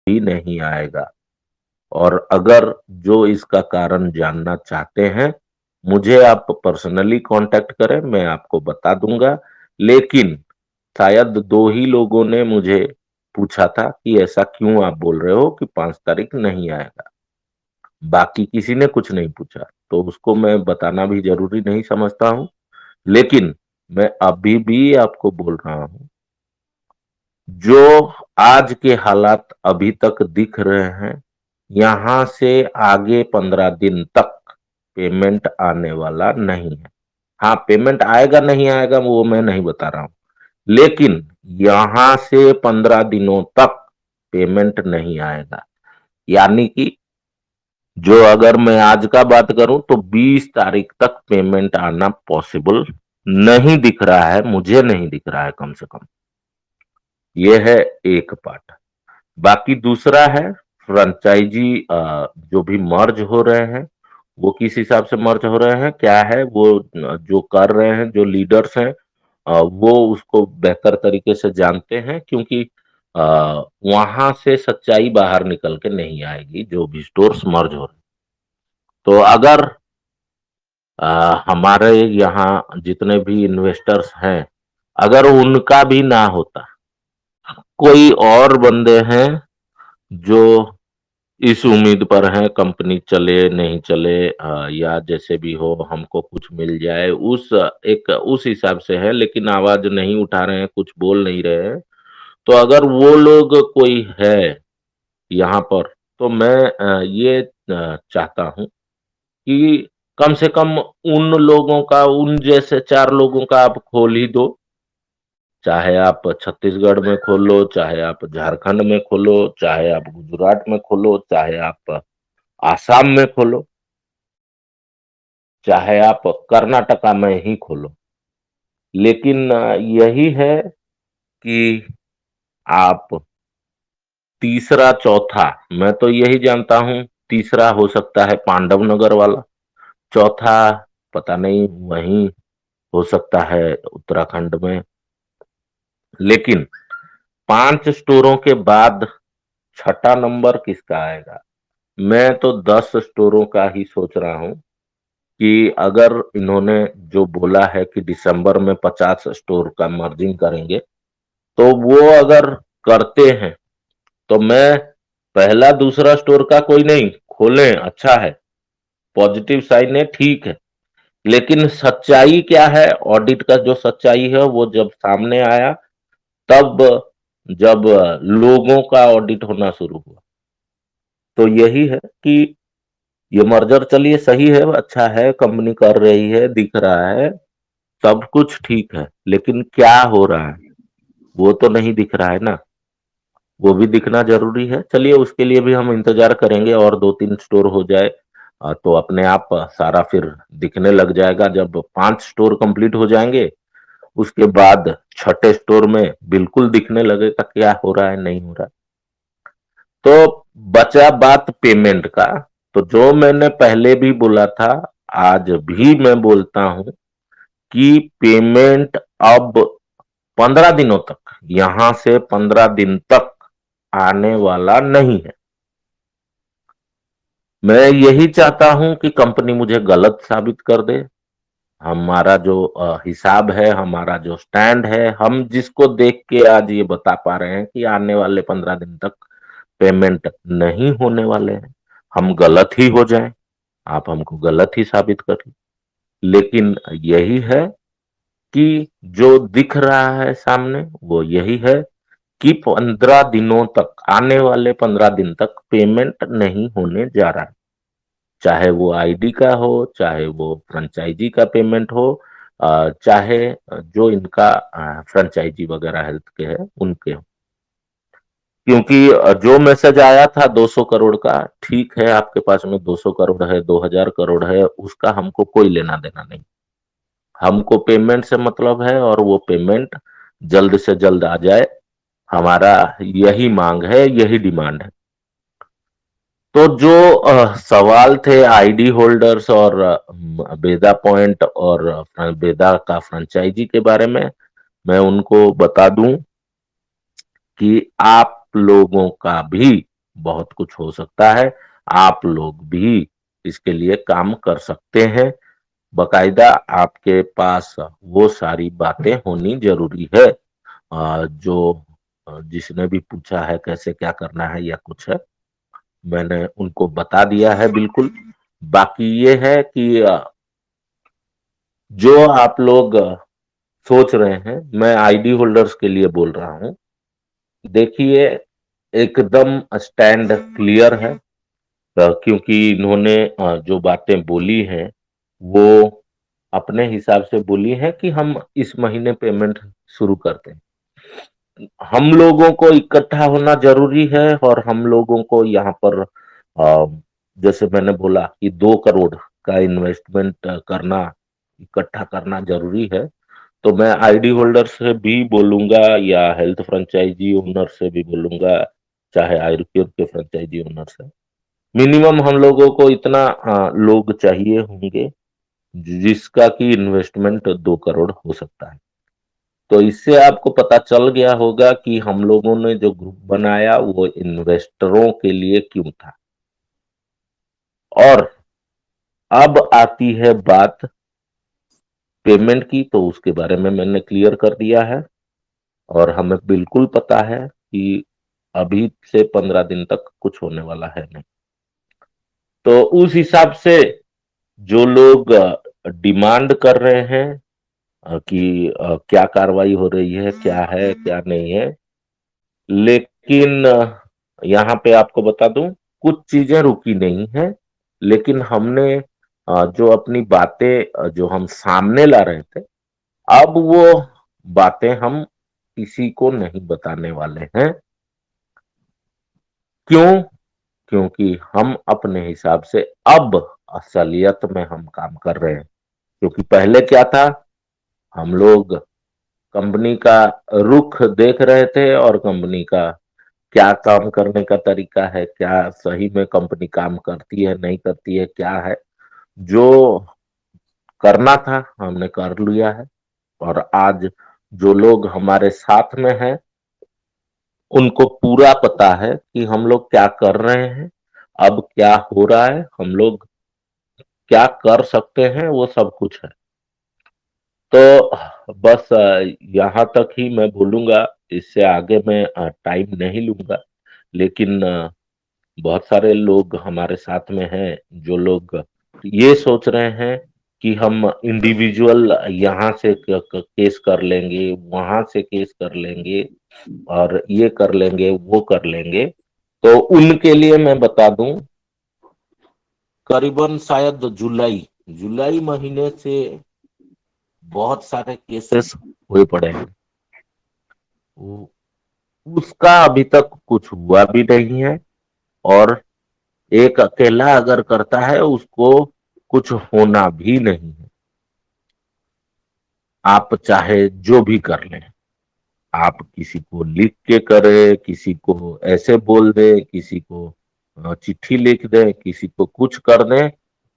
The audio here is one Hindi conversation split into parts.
ही नहीं आएगा। और अगर जो इसका कारण जानना चाहते हैं, मुझे आप पर्सनली कांटेक्ट करें, मैं आपको बता दूंगा। लेकिन शायद 2 ही लोगों ने मुझे पूछा था कि ऐसा क्यों आप बोल रहे हो कि 5 तारीख नहीं आएगा? बाकी किसी ने कुछ नहीं पूछा, तो उसको मैं बताना भी ज़रूरी नहीं समझता हूँ। लेकिन मैं अभी भी आपको बोल रहा हूँ, जो आज के हालात अभी तक दिख रहे हैं, यहाँ से आगे 15 दिन तक पेमेंट आने वाला नहीं है। हाँ, पेमेंट आएगा नहीं आएगा वो मैं नहीं बता रहा हूँ। लेकिन यहाँ से 15 दिनों तक पेमेंट नहीं आएगा। यानी कि जो अगर मैं आज का बात करूं तो 20 तारीख तक पेमेंट आना पॉसिबल नहीं दिख रहा है, मुझे नहीं दिख रहा है कम से कम। ये है एक पार्ट। बाकी दूसरा है फ्रेंचाइजी जो भी मर्ज हो रहे हैं, वो किस हिसाब से मर्ज हो रहे हैं, क्या है वो जो कर रहे हैं, जो लीडर्स हैं वो उसको बेहतर तरीके से जानते हैं क्योंकि अ, वहां से सच्चाई बाहर निकल के नहीं आएगी जो भी स्टोर्स मर्ज हो रहे हैं। तो अगर हमारे यहाँ जितने भी इन्वेस्टर्स हैं, अगर उनका भी ना होता, कोई और बंदे हैं जो इस उम्मीद पर हैं कंपनी चले नहीं चले या जैसे भी हो हमको कुछ मिल जाए एक उस हिसाब से है, लेकिन आवाज नहीं उठा रहे हैं, कुछ बोल नहीं रहे हैं। तो अगर वो लोग कोई है यहाँ पर, तो मैं ये चाहता हूँ कि कम से कम उन लोगों का, उन जैसे 4 लोगों का आप खोल ही दो। चाहे आप छत्तीसगढ़ में खोलो, चाहे आप झारखंड में खोलो, चाहे आप गुजरात में खोलो, चाहे आप आसाम में खोलो, चाहे आप कर्नाटका में ही खोलो। लेकिन यही है कि आप तीसरा, चौथा, मैं तो यही जानता हूँ, तीसरा हो सकता है पांडव नगर वाला, चौथा पता नहीं वहीं हो सकता है उत्तराखंड में। लेकिन 5 स्टोरों के बाद छठा नंबर किसका आएगा? मैं तो 10 स्टोरों का ही सोच रहा हूँ कि अगर इन्होंने जो बोला है कि दिसंबर में 50 स्टोर का मर्जिंग करेंगे, तो वो अगर करते हैं, तो मैं पहला दूसरा स्टोर का कोई नहीं, खोलें, अच्छा है, पॉजिटिव साइन है, ठीक है। लेकिन सच्चाई क्या है, ऑडिट का जो सच्चाई है वो जब सामने आया, तब जब लोगों का ऑडिट होना शुरू हुआ, तो यही है कि ये मर्जर चलिए सही है, अच्छा है, कंपनी कर रही है, दिख रहा है, सब कुछ ठीक है, लेकिन क्या हो रहा है वो तो नहीं दिख रहा है ना। वो भी दिखना जरूरी है। चलिए उसके लिए भी हम इंतजार करेंगे और 2-3 स्टोर हो जाए तो अपने आप सारा फिर दिखने लग जाएगा। जब 5 स्टोर कंप्लीट हो जाएंगे, उसके बाद छठे स्टोर में बिल्कुल दिखने लगेगा क्या हो रहा है, नहीं हो रहा है। तो बचा बात पेमेंट का, तो जो मैंने पहले भी बोला था, आज भी मैं बोलता हूं कि पेमेंट अब 15 दिनों तक, यहां से 15 दिन तक आने वाला नहीं है। मैं यही चाहता हूं कि कंपनी मुझे गलत साबित कर दे। हमारा जो हिसाब है, हमारा जो स्टैंड है, हम जिसको देख के आज ये बता पा रहे हैं कि आने वाले 15 दिन तक पेमेंट नहीं होने वाले हैं, हम गलत ही हो जाएं, आप हमको गलत ही साबित कर लें। लेकिन यही है कि जो दिख रहा है सामने वो यही है कि 15 दिनों तक, आने वाले 15 दिन तक पेमेंट नहीं होने जा रहा है। चाहे वो आईडी का हो, चाहे वो फ्रेंचाइजी का पेमेंट हो, चाहे जो इनका फ्रेंचाइजी वगैरह हेल्थ के है उनके हो। क्योंकि जो मैसेज आया था 200 करोड़ का, ठीक है आपके पास में 200 करोड़ है, 2000 करोड़ है, उसका हमको कोई लेना देना नहीं। हमको पेमेंट से मतलब है और वो पेमेंट जल्द से जल्द आ जाए, हमारा यही मांग है, यही डिमांड है। तो जो सवाल थे आईडी होल्डर्स और बेदा पॉइंट और बेदा का फ्रेंचाइजी के बारे में, मैं उनको बता दूं कि आप लोगों का भी बहुत कुछ हो सकता है। आप लोग भी इसके लिए काम कर सकते हैं। बकायदा आपके पास वो सारी बातें होनी जरूरी है। जो जिसने भी पूछा है कैसे क्या करना है या कुछ है, मैंने उनको बता दिया है बिल्कुल। बाकी ये है कि जो आप लोग सोच रहे हैं, मैं आईडी होल्डर्स के लिए बोल रहा हूं। देखिए, एकदम स्टैंड क्लियर है। क्योंकि इन्होंने जो बातें बोली हैं वो अपने हिसाब से बोली हैं कि हम इस महीने पेमेंट शुरू करते हैं। हम लोगों को इकट्ठा होना जरूरी है और हम लोगों को यहाँ पर जैसे मैंने बोला कि 2 करोड़ का इन्वेस्टमेंट करना, इकट्ठा करना जरूरी है। तो मैं आईडी होल्डर से भी बोलूंगा या हेल्थ फ्रेंचाइजी ओनर से भी बोलूंगा, चाहे आयुर्वेद के फ्रेंचाइजी ओनर से। मिनिमम हम लोगों को इतना लोग चाहिए होंगे जिसका कि इन्वेस्टमेंट 2 करोड़ हो सकता है। तो इससे आपको पता चल गया होगा कि हम लोगों ने जो ग्रुप बनाया वो इन्वेस्टरों के लिए क्यों था। और अब आती है बात पेमेंट की, तो उसके बारे में मैंने क्लियर कर दिया है। और हमें बिल्कुल पता है कि अभी से 15 दिन तक कुछ होने वाला है नहीं। तो उस हिसाब से जो लोग डिमांड कर रहे हैं कि क्या कार्रवाई हो रही है, क्या है क्या नहीं है, लेकिन यहाँ पे आपको बता दूं, कुछ चीजें रुकी नहीं है। लेकिन हमने जो अपनी बातें जो हम सामने ला रहे थे, अब वो बातें हम किसी को नहीं बताने वाले हैं। क्यों? क्योंकि हम अपने हिसाब से अब असलियत में हम काम कर रहे हैं। क्योंकि पहले क्या था, हम लोग कंपनी का रुख देख रहे थे और कंपनी का क्या काम करने का तरीका है, क्या सही में कंपनी काम करती है नहीं करती है, क्या है जो करना था हमने कर लिया है। और आज जो लोग हमारे साथ में हैं उनको पूरा पता है कि हम लोग क्या कर रहे हैं, अब क्या हो रहा है, हम लोग क्या कर सकते हैं, वो सब कुछ है। तो बस यहाँ तक ही मैं बोलूंगा। इससे आगे मैं टाइम नहीं लूंगा। लेकिन बहुत सारे लोग हमारे साथ में हैं जो लोग ये सोच रहे हैं कि हम इंडिविजुअल यहाँ से केस कर लेंगे, वहां से केस कर लेंगे और ये कर लेंगे वो कर लेंगे। तो उनके लिए मैं बता दूं, करीबन शायद जुलाई जुलाई महीने से बहुत सारे केसेस हुए पड़े हैं। वो- उसका अभी तक कुछ हुआ भी नहीं है। और एक अकेला अगर करता है उसको कुछ होना भी नहीं है। आप चाहे जो भी कर लें, आप किसी को लिख के करें, किसी को ऐसे बोल दें, किसी को चिट्ठी लिख दें, किसी को कुछ कर दें,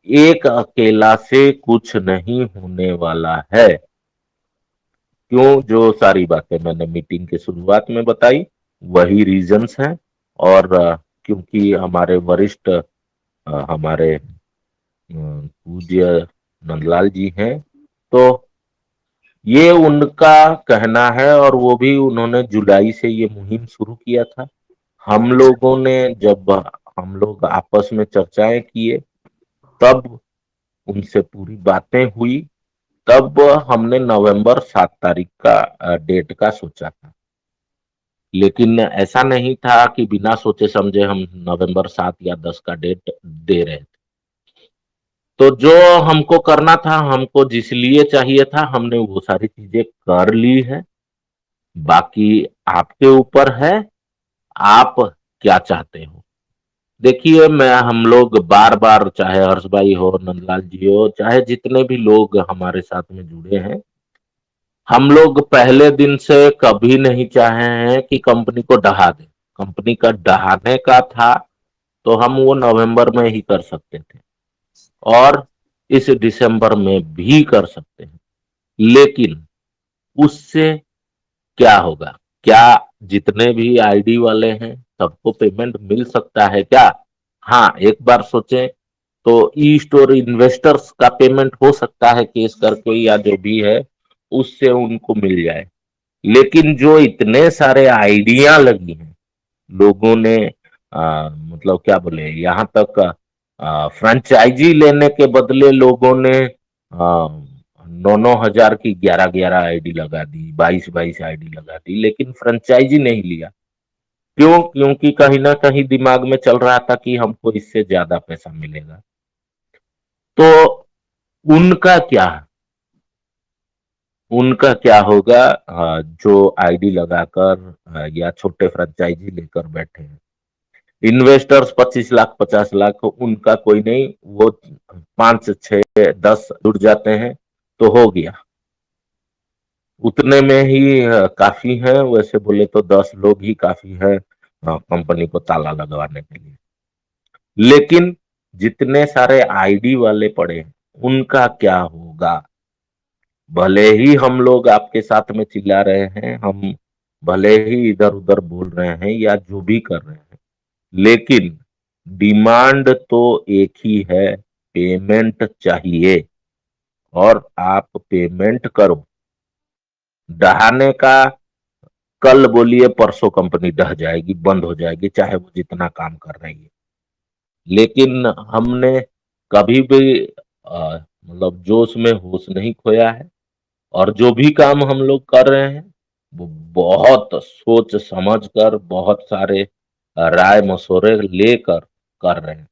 एक अकेला से कुछ नहीं होने वाला है। क्यों? जो सारी बातें मैंने मीटिंग के शुरुआत में बताई वही रीजंस हैं। और क्योंकि हमारे वरिष्ठ हमारे पूज्य नंदलाल जी हैं, तो ये उनका कहना है और वो भी उन्होंने जुलाई से ये मुहिम शुरू किया था। हम लोगों ने जब हम लोग आपस में चर्चाएं किए, तब उनसे पूरी बातें हुई, तब हमने नवंबर 7 तारीख का डेट का सोचा था। लेकिन ऐसा नहीं था कि बिना सोचे समझे हम नवंबर 7 या 10 का डेट दे रहे थे। तो जो हमको करना था, हमको जिस लिए चाहिए था, हमने वो सारी चीजें कर ली है। बाकी आपके ऊपर है, आप क्या चाहते हो। देखिए, मैं हम लोग बार बार, चाहे हर्ष भाई हो, नंदलाल जी हो, चाहे जितने भी लोग हमारे साथ में जुड़े हैं, हम लोग पहले दिन से कभी नहीं चाहे हैं कि कंपनी को डहा दे। कंपनी का डहाने का था तो हम वो नवंबर में ही कर सकते थे और इस दिसंबर में भी कर सकते हैं। लेकिन उससे क्या होगा? क्या जितने भी आईडी वाले हैं सबको पेमेंट मिल सकता है क्या? हाँ, एक बार सोचें तो ई स्टोर इन्वेस्टर्स का पेमेंट हो सकता है केस करके या जो भी है उससे उनको मिल जाए। लेकिन जो इतने सारे आइडिया लगी हैं लोगों ने, मतलब क्या बोले, यहाँ तक फ्रेंचाइजी लेने के बदले लोगों ने 9-9 हजार की 11-11 आईडी लगा दी, 22-22 आईडी लगा दी, लेकिन फ्रेंचाइजी नहीं लिया। क्यों? क्योंकि कहीं ना कहीं दिमाग में चल रहा था कि हमको इससे ज्यादा पैसा मिलेगा। तो उनका क्या उनका क्या होगा? जो आईडी लगाकर या छोटे फ्रेंचाइजी लेकर बैठे हैं इन्वेस्टर्स, 25 लाख 50 लाख, उनका कोई नहीं, वो 5 6 10 जुड़ जाते हैं तो हो गया। उतने में ही काफी है। वैसे बोले तो 10 लोग ही काफी है कंपनी को ताला लगवाने के लिए। लेकिन जितने सारे आईडी वाले पड़े हैं उनका क्या होगा? भले ही हम लोग आपके साथ में चिल्ला रहे हैं, हम भले ही इधर उधर बोल रहे हैं या जो भी कर रहे हैं, लेकिन डिमांड तो एक ही है, पेमेंट चाहिए। और आप पेमेंट करो। डहाने का कल बोलिए परसों कंपनी डह जाएगी, बंद हो जाएगी, चाहे वो जितना काम कर रही है। लेकिन हमने कभी भी मतलब जोश में होश नहीं खोया है। और जो भी काम हम लोग कर रहे हैं वो बहुत सोच समझ कर, बहुत सारे राय मशवरे लेकर कर रहे हैं।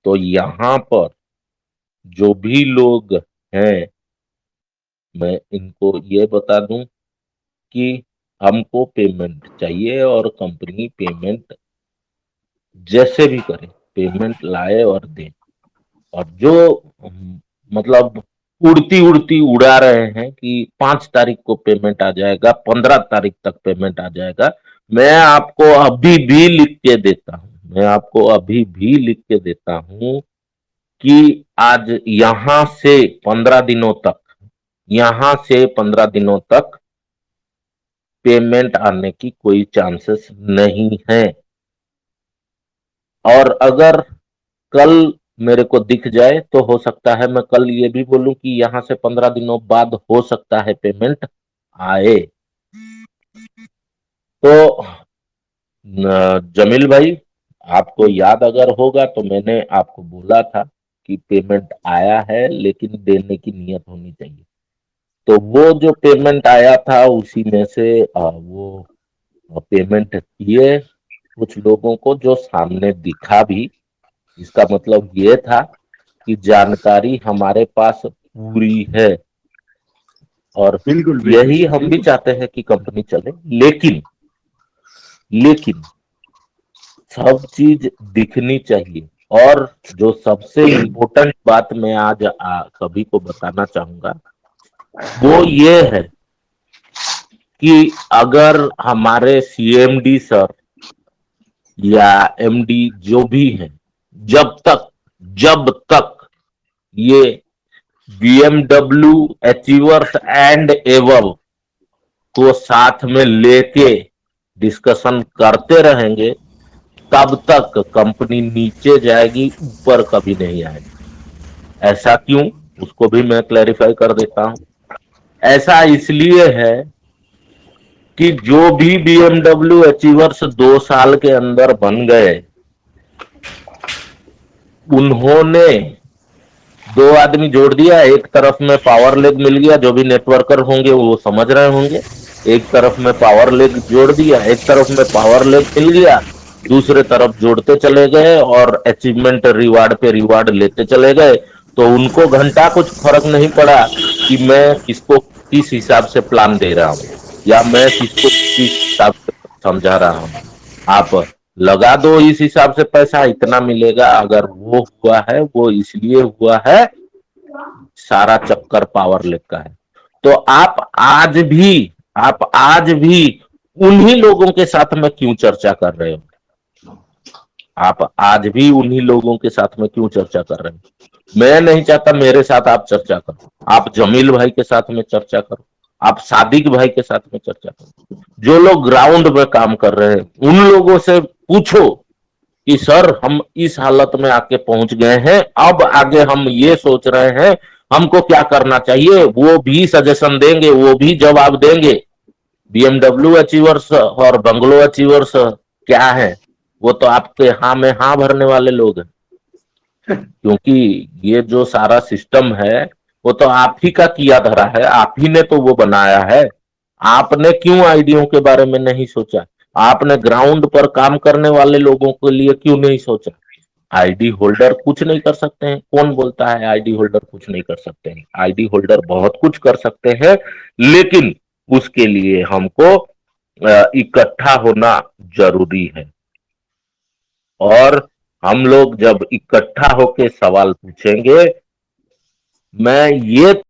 तो यहाँ पर जो भी लोग हैं, मैं इनको ये बता दूं कि हमको पेमेंट चाहिए और कंपनी पेमेंट जैसे भी करे पेमेंट लाए और दे। और जो मतलब उड़ती उड़ती उड़ा रहे हैं कि 5 तारीख को पेमेंट आ जाएगा, 15 तारीख तक पेमेंट आ जाएगा, मैं आपको अभी भी लिख के देता हूं, मैं आपको अभी भी लिख के देता हूं कि आज यहां से 15 दिनों तक पेमेंट आने की कोई चांसेस नहीं है। और अगर कल मेरे को दिख जाए तो हो सकता है मैं कल ये भी बोलूं कि यहां से 15 दिनों बाद हो सकता है पेमेंट आए। तो जमील भाई, आपको याद अगर होगा तो मैंने आपको बोला था कि पेमेंट आया है लेकिन देने की नियत होनी चाहिए। तो वो जो पेमेंट आया था उसी में से वो पेमेंट किए कुछ लोगों को, जो सामने दिखा भी। इसका मतलब ये था कि जानकारी हमारे पास पूरी है और बिल्कुल बिल्कुल यही सर, हम भी बिल्कुल। चाहते हैं कि कंपनी चले। लेकिन लेकिन सब चीज दिखनी चाहिए। और जो सबसे इम्पोर्टेंट बात मैं आज सभी को बताना चाहूंगा वो ये है कि अगर हमारे सीएमडी सर या एमडी जो भी हैं, जब तक जब तक ये बीएमडब्ल्यू अचीवर्स एंड एवब को साथ में लेके डिस्कशन करते रहेंगे, तब तक कंपनी नीचे जाएगी, ऊपर कभी नहीं आएगी। ऐसा क्यों? उसको भी मैं क्लैरिफाई कर देता हूं। ऐसा इसलिए है कि जो भी बीएमडब्ल्यू अचीवर्स 2 साल के अंदर बन गए, उन्होंने 2 आदमी जोड़ दिया। एक तरफ में पावर लेग मिल गया, जो भी नेटवर्कर होंगे वो समझ रहे होंगे। एक तरफ में पावर लेग जोड़ दिया, एक तरफ में पावर लेग मिल गया, दूसरे तरफ जोड़ते चले गए और अचीवमेंट रिवार्ड पे रिवार्ड लेते चले गए। तो उनको घंटा कुछ फर्क नहीं पड़ा कि मैं किसको किस हिसाब से प्लान दे रहा हूं या मैं किसको किस हिसाब से समझा रहा हूं। आप लगा दो इस हिसाब से, पैसा इतना मिलेगा। अगर वो हुआ है वो इसलिए हुआ है, सारा चक्कर पावर लेग का है। तो आप आज भी उन्हीं लोगों के साथ में क्यों चर्चा कर रहे हो? आप आज भी उन्हीं लोगों के साथ में क्यों चर्चा कर रहे हो? मैं नहीं चाहता मेरे साथ आप चर्चा करो, आप जमील भाई के साथ में चर्चा करो। आप सादिक भाई के साथ में चर्चा करो, जो लोग ग्राउंड में काम कर रहे हैं उन लोगों से पूछो कि सर हम इस हालत में आके पहुंच गए हैं, अब आगे हम ये सोच रहे हैं हमको क्या करना चाहिए, वो भी सजेशन देंगे, वो भी जवाब देंगे। बीएमडब्ल्यू अचीवर्स और बंगलो अचीवर्स क्या है, वो तो आपके हाँ में हाँ भरने वाले लोग हैं, क्योंकि ये जो सारा सिस्टम है वो तो आप ही का किया धरा है, आप ही ने तो वो बनाया है। आपने क्यों आईडियों के बारे में नहीं सोचा, आपने ग्राउंड पर काम करने वाले लोगों के लिए क्यों नहीं सोचा। आईडी होल्डर कुछ नहीं कर सकते हैं, कौन बोलता है आईडी होल्डर कुछ नहीं कर सकते हैं, आईडी होल्डर बहुत कुछ कर सकते हैं, लेकिन उसके लिए हमको इकट्ठा होना जरूरी है। और हम लोग जब इकट्ठा होके सवाल पूछेंगे, मैं ये